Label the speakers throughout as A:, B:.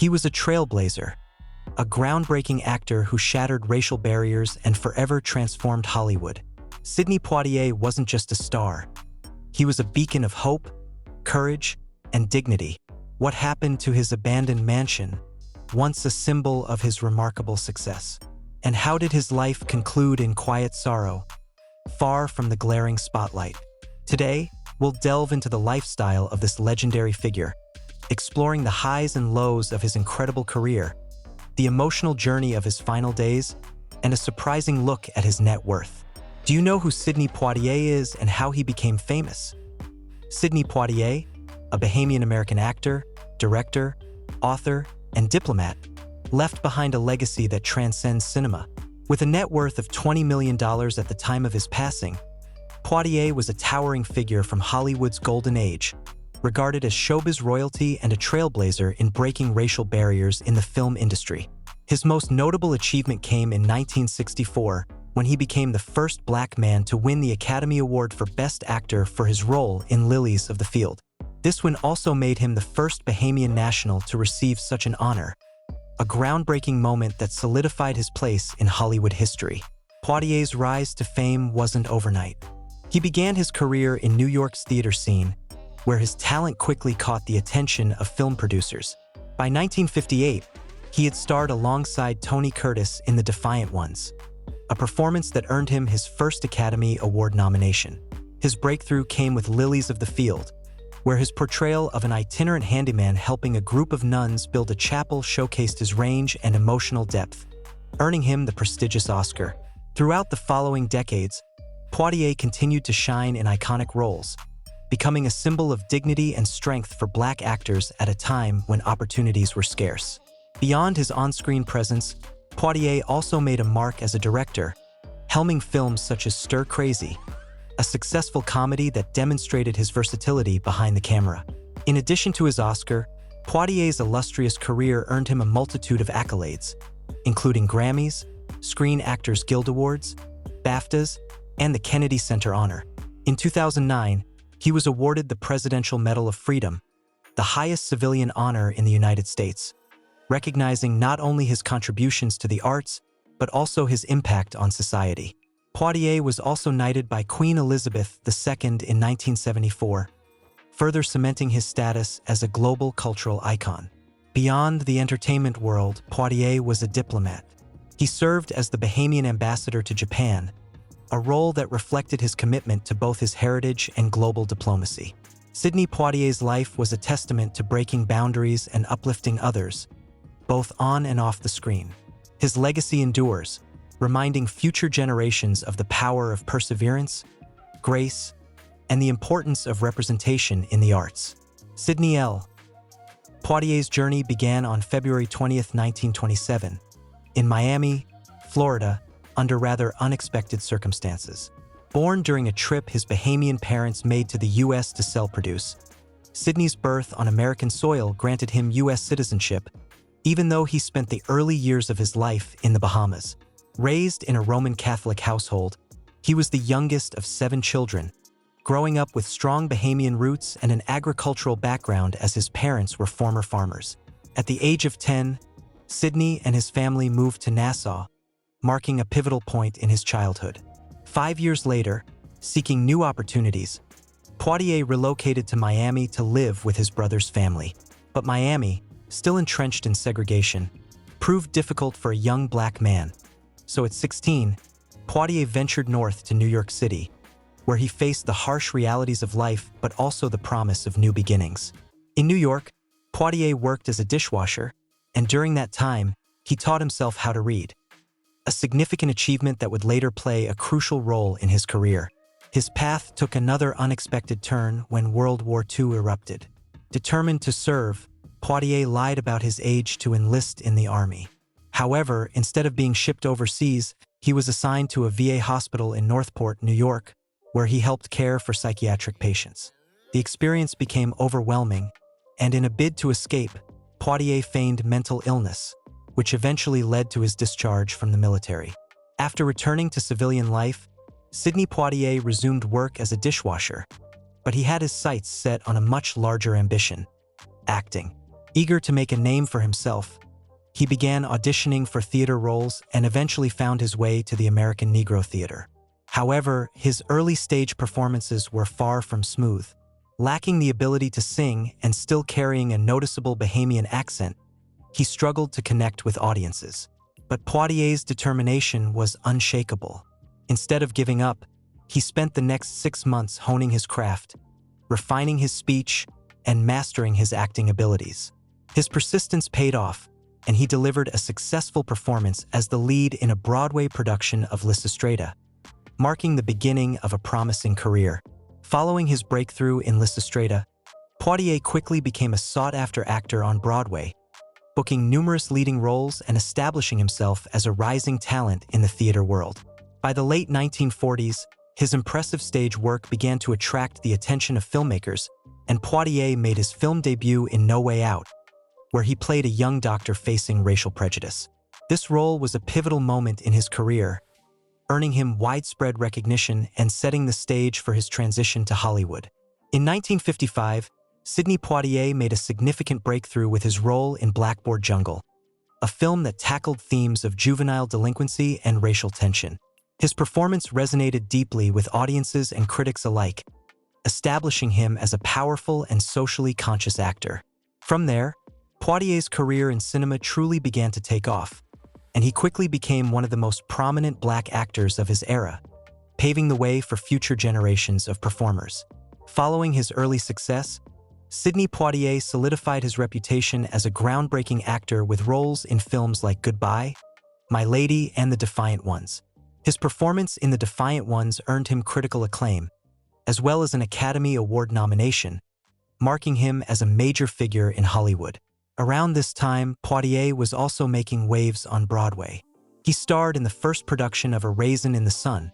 A: He was a trailblazer, a groundbreaking actor who shattered racial barriers and forever transformed Hollywood. Sidney Poitier wasn't just a star. He was a beacon of hope, courage, and dignity. What happened to his abandoned mansion, once a symbol of his remarkable success? And how did his life conclude in quiet sorrow, far from the glaring spotlight? Today, we'll delve into the lifestyle of this legendary figure, exploring the highs and lows of his incredible career, the emotional journey of his final days, and a surprising look at his net worth. Do you know who Sidney Poitier is and how he became famous? Sidney Poitier, a Bahamian-American actor, director, author, and diplomat, left behind a legacy that transcends cinema. With a net worth of $20 million at the time of his passing, Poitier was a towering figure from Hollywood's golden age, regarded as showbiz royalty and a trailblazer in breaking racial barriers in the film industry. His most notable achievement came in 1964, when he became the first black man to win the Academy Award for Best Actor for his role in Lilies of the Field. This win also made him the first Bahamian national to receive such an honor, a groundbreaking moment that solidified his place in Hollywood history. Poitier's rise to fame wasn't overnight. He began his career in New York's theater scene, where his talent quickly caught the attention of film producers. By 1958, he had starred alongside Tony Curtis in The Defiant Ones, a performance that earned him his first Academy Award nomination. His breakthrough came with Lilies of the Field, where his portrayal of an itinerant handyman helping a group of nuns build a chapel showcased his range and emotional depth, earning him the prestigious Oscar. Throughout the following decades, Poitier continued to shine in iconic roles, becoming a symbol of dignity and strength for black actors at a time when opportunities were scarce. Beyond his on-screen presence, Poitier also made a mark as a director, helming films such as Stir Crazy, a successful comedy that demonstrated his versatility behind the camera. In addition to his Oscar, Poitier's illustrious career earned him a multitude of accolades, including Grammys, Screen Actors Guild Awards, BAFTAs, and the Kennedy Center Honor. In 2009, he was awarded the Presidential Medal of Freedom, the highest civilian honor in the United States, recognizing not only his contributions to the arts, but also his impact on society. Poitier was also knighted by Queen Elizabeth II in 1974, further cementing his status as a global cultural icon. Beyond the entertainment world, Poitier was a diplomat. He served as the Bahamian ambassador to Japan, a role that reflected his commitment to both his heritage and global diplomacy. Sidney Poitier's life was a testament to breaking boundaries and uplifting others, both on and off the screen. His legacy endures, reminding future generations of the power of perseverance, grace, and the importance of representation in the arts. Sidney L. Poitier's journey began on February 20, 1927, in Miami, Florida, under rather unexpected circumstances. Born during a trip his Bahamian parents made to the U.S. to sell produce, Sidney's birth on American soil granted him U.S. citizenship, even though he spent the early years of his life in the Bahamas. Raised in a Roman Catholic household, he was the youngest of 7 children, growing up with strong Bahamian roots and an agricultural background as his parents were former farmers. At the age of 10, Sidney and his family moved to Nassau, marking a pivotal point in his childhood. 5 years later, seeking new opportunities, Poitier relocated to Miami to live with his brother's family. But Miami, still entrenched in segregation, proved difficult for a young black man. So at 16, Poitier ventured north to New York City, where he faced the harsh realities of life but also the promise of new beginnings. In New York, Poitier worked as a dishwasher, and during that time, he taught himself how to read, a significant achievement that would later play a crucial role in his career. His path took another unexpected turn when World War II erupted. Determined to serve, Poitier lied about his age to enlist in the army. However, instead of being shipped overseas, he was assigned to a VA hospital in Northport, New York, where he helped care for psychiatric patients. The experience became overwhelming, and in a bid to escape, Poitier feigned mental illness, which eventually led to his discharge from the military. After returning to civilian life, Sidney Poitier resumed work as a dishwasher, but he had his sights set on a much larger ambition: acting. Eager to make a name for himself, he began auditioning for theater roles and eventually found his way to the American Negro Theater. However, his early stage performances were far from smooth. Lacking the ability to sing and still carrying a noticeable Bahamian accent, he struggled to connect with audiences. But Poitier's determination was unshakable. Instead of giving up, he spent the next 6 months honing his craft, refining his speech, and mastering his acting abilities. His persistence paid off, and he delivered a successful performance as the lead in a Broadway production of Lysistrata, marking the beginning of a promising career. Following his breakthrough in Lysistrata, Poitier quickly became a sought-after actor on Broadway, booking numerous leading roles and establishing himself as a rising talent in the theater world. By the late 1940s, his impressive stage work began to attract the attention of filmmakers, and Poitier made his film debut in No Way Out, where he played a young doctor facing racial prejudice. This role was a pivotal moment in his career, earning him widespread recognition and setting the stage for his transition to Hollywood. In 1955, Sidney Poitier made a significant breakthrough with his role in Blackboard Jungle, a film that tackled themes of juvenile delinquency and racial tension. His performance resonated deeply with audiences and critics alike, establishing him as a powerful and socially conscious actor. From there, Poitier's career in cinema truly began to take off, and he quickly became one of the most prominent black actors of his era, paving the way for future generations of performers. Following his early success, Sidney Poitier solidified his reputation as a groundbreaking actor with roles in films like Goodbye, My Lady, and The Defiant Ones. His performance in The Defiant Ones earned him critical acclaim, as well as an Academy Award nomination, marking him as a major figure in Hollywood. Around this time, Poitier was also making waves on Broadway. He starred in the first production of A Raisin in the Sun,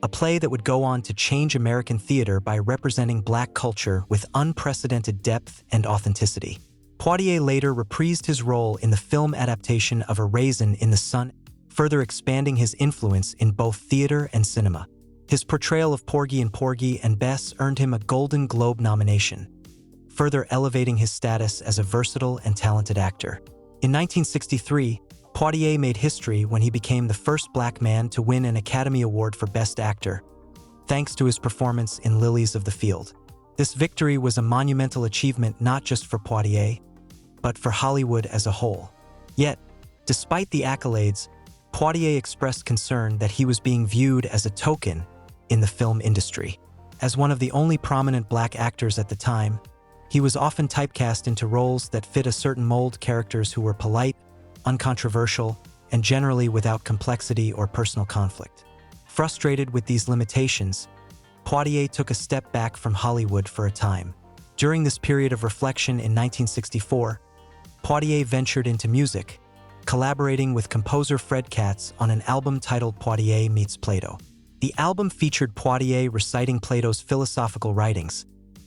A: a play that would go on to change American theater by representing black culture with unprecedented depth and authenticity. Poitier later reprised his role in the film adaptation of A Raisin in the Sun, further expanding his influence in both theater and cinema. His portrayal of Porgy and Porgy and Bess earned him a Golden Globe nomination, further elevating his status as a versatile and talented actor. In 1963, Poitier made history when he became the first black man to win an Academy Award for Best Actor, thanks to his performance in Lilies of the Field. This victory was a monumental achievement not just for Poitier, but for Hollywood as a whole. Yet, despite the accolades, Poitier expressed concern that he was being viewed as a token in the film industry. As one of the only prominent black actors at the time, he was often typecast into roles that fit a certain mold: characters who were polite, uncontroversial, and generally without complexity or personal conflict. Frustrated with these limitations, Poitier took a step back from Hollywood for a time. During this period of reflection in 1964, Poitier ventured into music, collaborating with composer Fred Katz on an album titled Poitier Meets Plato. The album featured Poitier reciting Plato's philosophical writings,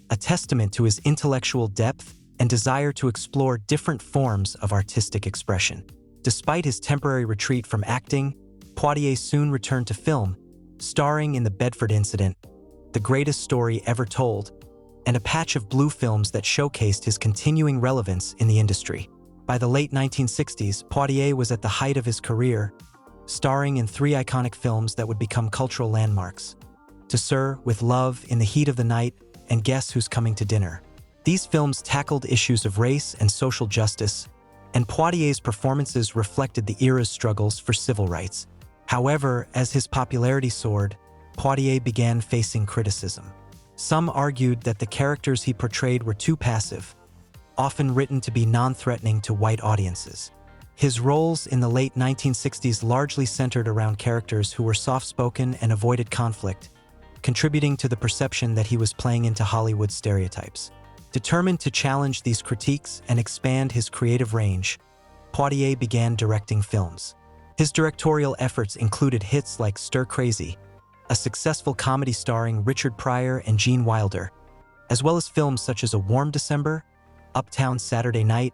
A: a testament to his intellectual depth and desire to explore different forms of artistic expression. Despite his temporary retreat from acting, Poitier soon returned to film, starring in The Bedford Incident, The Greatest Story Ever Told, and a patch of blue films that showcased his continuing relevance in the industry. By the late 1960s, Poitier was at the height of his career, starring in 3 iconic films that would become cultural landmarks: To Sir, With Love, In the Heat of the Night, and Guess Who's Coming to Dinner. These films tackled issues of race and social justice, and Poitier's performances reflected the era's struggles for civil rights. However, as his popularity soared, Poitier began facing criticism. Some argued that the characters he portrayed were too passive, often written to be non-threatening to white audiences. His roles in the late 1960s largely centered around characters who were soft-spoken and avoided conflict, contributing to the perception that he was playing into Hollywood stereotypes. Determined to challenge these critiques and expand his creative range, Poitier began directing films. His directorial efforts included hits like Stir Crazy, a successful comedy starring Richard Pryor and Gene Wilder, as well as films such as A Warm December, Uptown Saturday Night,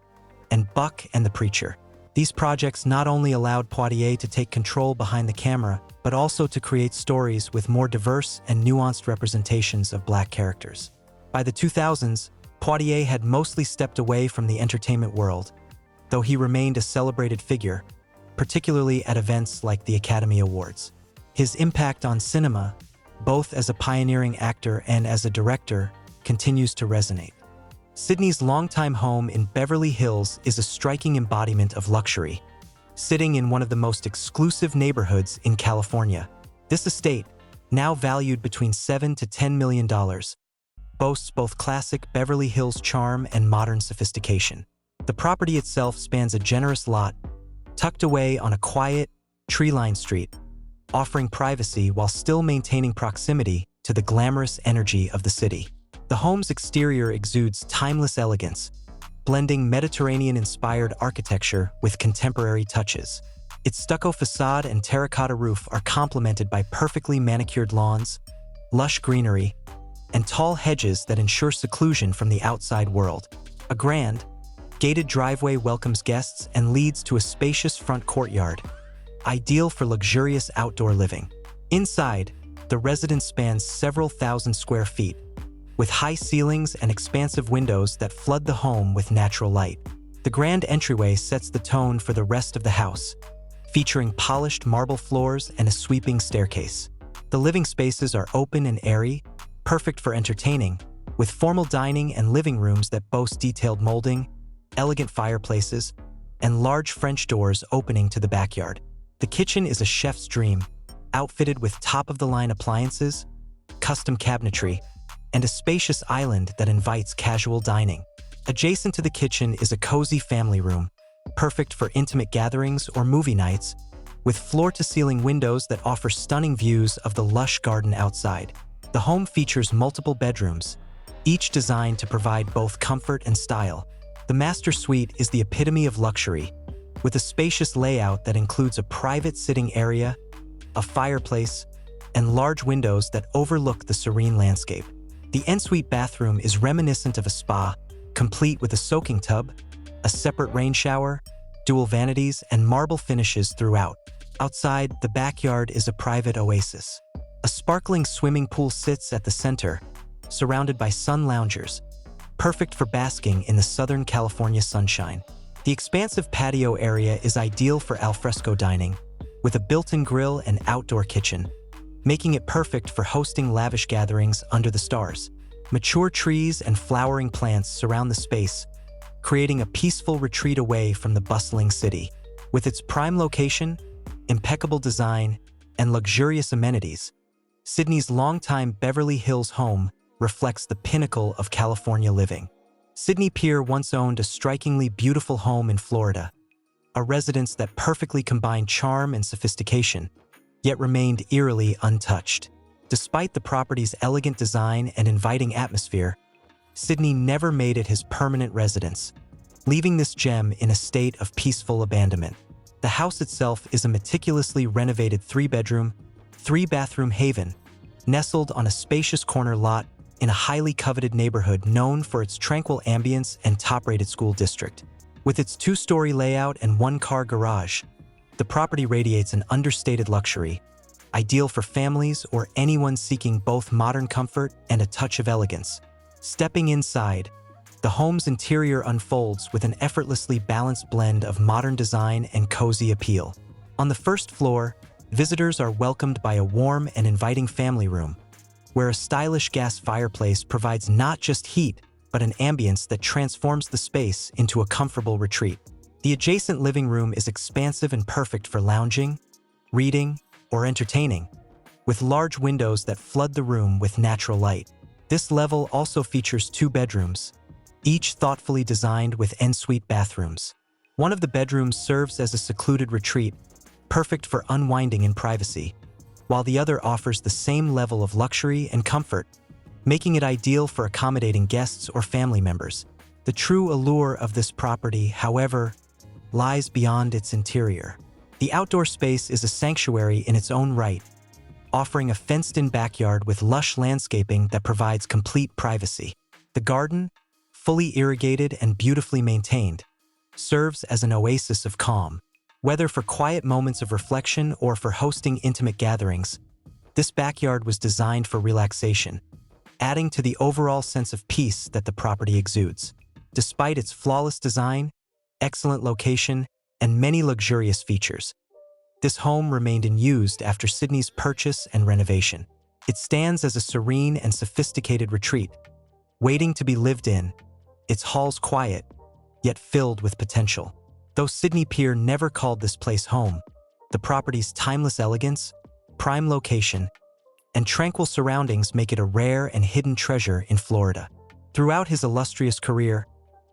A: and Buck and the Preacher. These projects not only allowed Poitier to take control behind the camera, but also to create stories with more diverse and nuanced representations of black characters. By the 2000s, Poitier had mostly stepped away from the entertainment world, though he remained a celebrated figure, particularly at events like the Academy Awards. His impact on cinema, both as a pioneering actor and as a director, continues to resonate. Sidney's longtime home in Beverly Hills is a striking embodiment of luxury, sitting in one of the most exclusive neighborhoods in California. This estate, now valued between $7 to $10 million, boasts both classic Beverly Hills charm and modern sophistication. The property itself spans a generous lot, tucked away on a quiet, tree-lined street, offering privacy while still maintaining proximity to the glamorous energy of the city. The home's exterior exudes timeless elegance, blending Mediterranean-inspired architecture with contemporary touches. Its stucco facade and terracotta roof are complemented by perfectly manicured lawns, lush greenery, and tall hedges that ensure seclusion from the outside world. A grand, gated driveway welcomes guests and leads to a spacious front courtyard, ideal for luxurious outdoor living. Inside, the residence spans several thousand square feet, with high ceilings and expansive windows that flood the home with natural light. The grand entryway sets the tone for the rest of the house, featuring polished marble floors and a sweeping staircase. The living spaces are open and airy, perfect for entertaining, with formal dining and living rooms that boast detailed molding, elegant fireplaces, and large French doors opening to the backyard. The kitchen is a chef's dream, outfitted with top-of-the-line appliances, custom cabinetry, and a spacious island that invites casual dining. Adjacent to the kitchen is a cozy family room, perfect for intimate gatherings or movie nights, with floor-to-ceiling windows that offer stunning views of the lush garden outside. The home features multiple bedrooms, each designed to provide both comfort and style. The master suite is the epitome of luxury, with a spacious layout that includes a private sitting area, a fireplace, and large windows that overlook the serene landscape. The ensuite bathroom is reminiscent of a spa, complete with a soaking tub, a separate rain shower, dual vanities, and marble finishes throughout. Outside, the backyard is a private oasis. A sparkling swimming pool sits at the center, surrounded by sun loungers, perfect for basking in the Southern California sunshine. The expansive patio area is ideal for alfresco dining, with a built-in grill and outdoor kitchen, making it perfect for hosting lavish gatherings under the stars. Mature trees and flowering plants surround the space, creating a peaceful retreat away from the bustling city. With its prime location, impeccable design, and luxurious amenities, Sidney's longtime Beverly Hills home reflects the pinnacle of California living. Sidney Poitier once owned a strikingly beautiful home in Florida, a residence that perfectly combined charm and sophistication, yet remained eerily untouched. Despite the property's elegant design and inviting atmosphere, Sidney never made it his permanent residence, leaving this gem in a state of peaceful abandonment. The house itself is a meticulously renovated three-bedroom, three-bathroom haven, nestled on a spacious corner lot in a highly coveted neighborhood known for its tranquil ambience and top-rated school district. With its two-story layout and one-car garage, the property radiates an understated luxury, ideal for families or anyone seeking both modern comfort and a touch of elegance. Stepping inside, the home's interior unfolds with an effortlessly balanced blend of modern design and cozy appeal. On the first floor, visitors are welcomed by a warm and inviting family room, where a stylish gas fireplace provides not just heat, but an ambience that transforms the space into a comfortable retreat. The adjacent living room is expansive and perfect for lounging, reading, or entertaining, with large windows that flood the room with natural light. This level also features two bedrooms, each thoughtfully designed with ensuite bathrooms. One of the bedrooms serves as a secluded retreat, perfect for unwinding in privacy, while the other offers the same level of luxury and comfort, making it ideal for accommodating guests or family members. The true allure of this property, however, lies beyond its interior. The outdoor space is a sanctuary in its own right, offering a fenced-in backyard with lush landscaping that provides complete privacy. The garden, fully irrigated and beautifully maintained, serves as an oasis of calm. Whether for quiet moments of reflection or for hosting intimate gatherings, this backyard was designed for relaxation, adding to the overall sense of peace that the property exudes. Despite its flawless design, excellent location, and many luxurious features, this home remained unused after Sidney's purchase and renovation. It stands as a serene and sophisticated retreat, waiting to be lived in, its halls quiet, yet filled with potential. Though Sidney Poitier never called this place home, the property's timeless elegance, prime location, and tranquil surroundings make it a rare and hidden treasure in Florida. Throughout his illustrious career,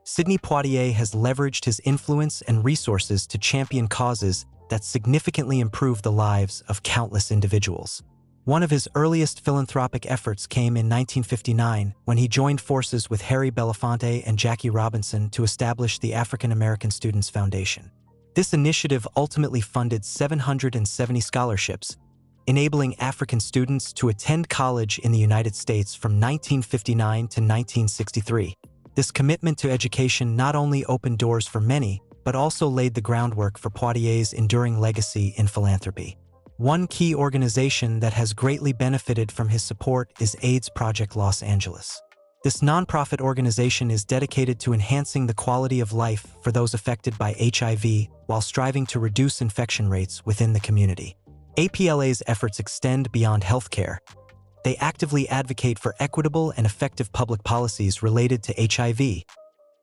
A: Sidney Poitier has leveraged his influence and resources to champion causes that significantly improve the lives of countless individuals. One of his earliest philanthropic efforts came in 1959 when he joined forces with Harry Belafonte and Jackie Robinson to establish the African American Students Foundation. This initiative ultimately funded 770 scholarships, enabling African students to attend college in the United States from 1959 to 1963. This commitment to education not only opened doors for many, but also laid the groundwork for Poitier's enduring legacy in philanthropy. One key organization that has greatly benefited from his support is AIDS Project Los Angeles. This nonprofit organization is dedicated to enhancing the quality of life for those affected by HIV while striving to reduce infection rates within the community. APLA's efforts extend beyond healthcare. They actively advocate for equitable and effective public policies related to HIV,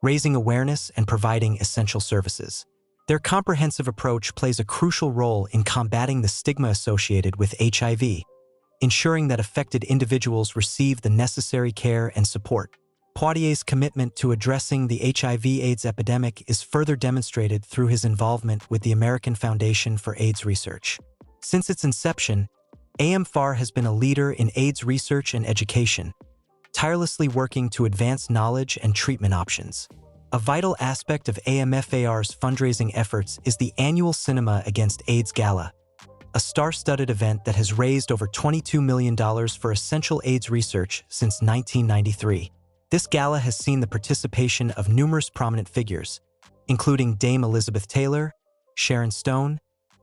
A: raising awareness and providing essential services. Their comprehensive approach plays a crucial role in combating the stigma associated with HIV, ensuring that affected individuals receive the necessary care and support. Poitier's commitment to addressing the HIV/AIDS epidemic is further demonstrated through his involvement with the American Foundation for AIDS Research. Since its inception, AMFAR has been a leader in AIDS research and education, tirelessly working to advance knowledge and treatment options. A vital aspect of AMFAR's fundraising efforts is the annual Cinema Against AIDS Gala, a star-studded event that has raised over $22 million for essential AIDS research since 1993. This gala has seen the participation of numerous prominent figures, including Dame Elizabeth Taylor, Sharon Stone,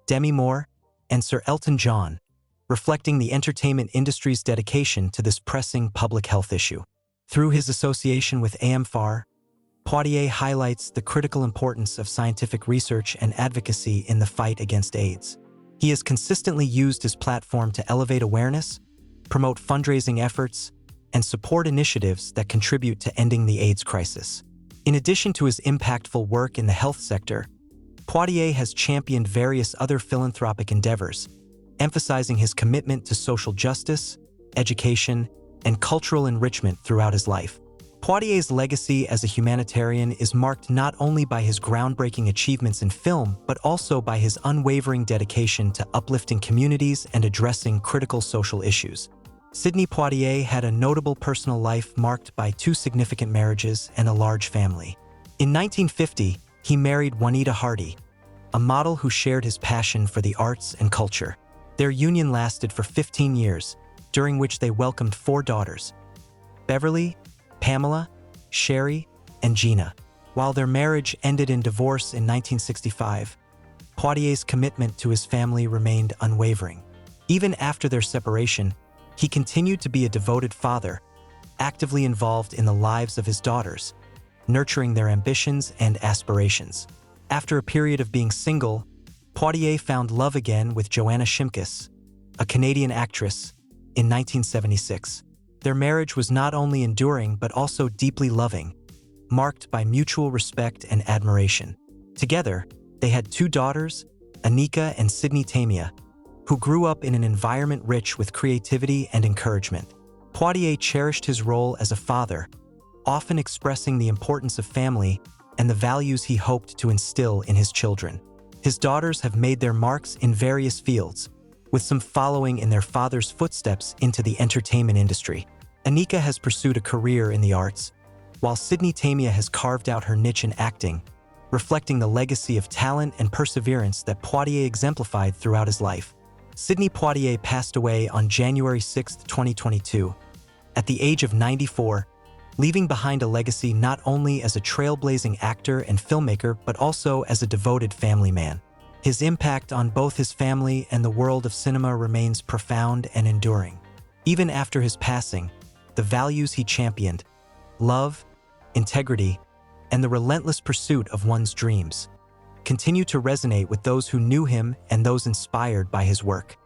A: Demi Moore, and Sir Elton John, reflecting the entertainment industry's dedication to this pressing public health issue. Through his association with AMFAR, Poitier highlights the critical importance of scientific research and advocacy in the fight against AIDS. He has consistently used his platform to elevate awareness, promote fundraising efforts, and support initiatives that contribute to ending the AIDS crisis. In addition to his impactful work in the health sector, Poitier has championed various other philanthropic endeavors, emphasizing his commitment to social justice, education, and cultural enrichment throughout his life. Poitier's legacy as a humanitarian is marked not only by his groundbreaking achievements in film, but also by his unwavering dedication to uplifting communities and addressing critical social issues. Sidney Poitier had a notable personal life marked by 2 significant marriages and a large family. In 1950, he married Juanita Hardy, a model who shared his passion for the arts and culture. Their union lasted for 15 years, during which they welcomed 4 daughters: Beverly, Pamela, Sherry, and Gina. While their marriage ended in divorce in 1965, Poitier's commitment to his family remained unwavering. Even after their separation, he continued to be a devoted father, actively involved in the lives of his daughters, nurturing their ambitions and aspirations. After a period of being single, Poitier found love again with Joanna Shimkus, a Canadian actress, in 1976. Their marriage was not only enduring but also deeply loving, marked by mutual respect and admiration. Together, they had 2 daughters, Anika and Sidney Poitier, who grew up in an environment rich with creativity and encouragement. Poitier cherished his role as a father, often expressing the importance of family and the values he hoped to instill in his children. His daughters have made their marks in various fields, with some following in their father's footsteps into the entertainment industry. Anika has pursued a career in the arts, while Sidney Poitier has carved out her niche in acting, reflecting the legacy of talent and perseverance that Poitier exemplified throughout his life. Sidney Poitier passed away on January 6, 2022, at the age of 94, leaving behind a legacy not only as a trailblazing actor and filmmaker but also as a devoted family man. His impact on both his family and the world of cinema remains profound and enduring. Even after his passing, the values he championed, love, integrity, and the relentless pursuit of one's dreams, continue to resonate with those who knew him and those inspired by his work.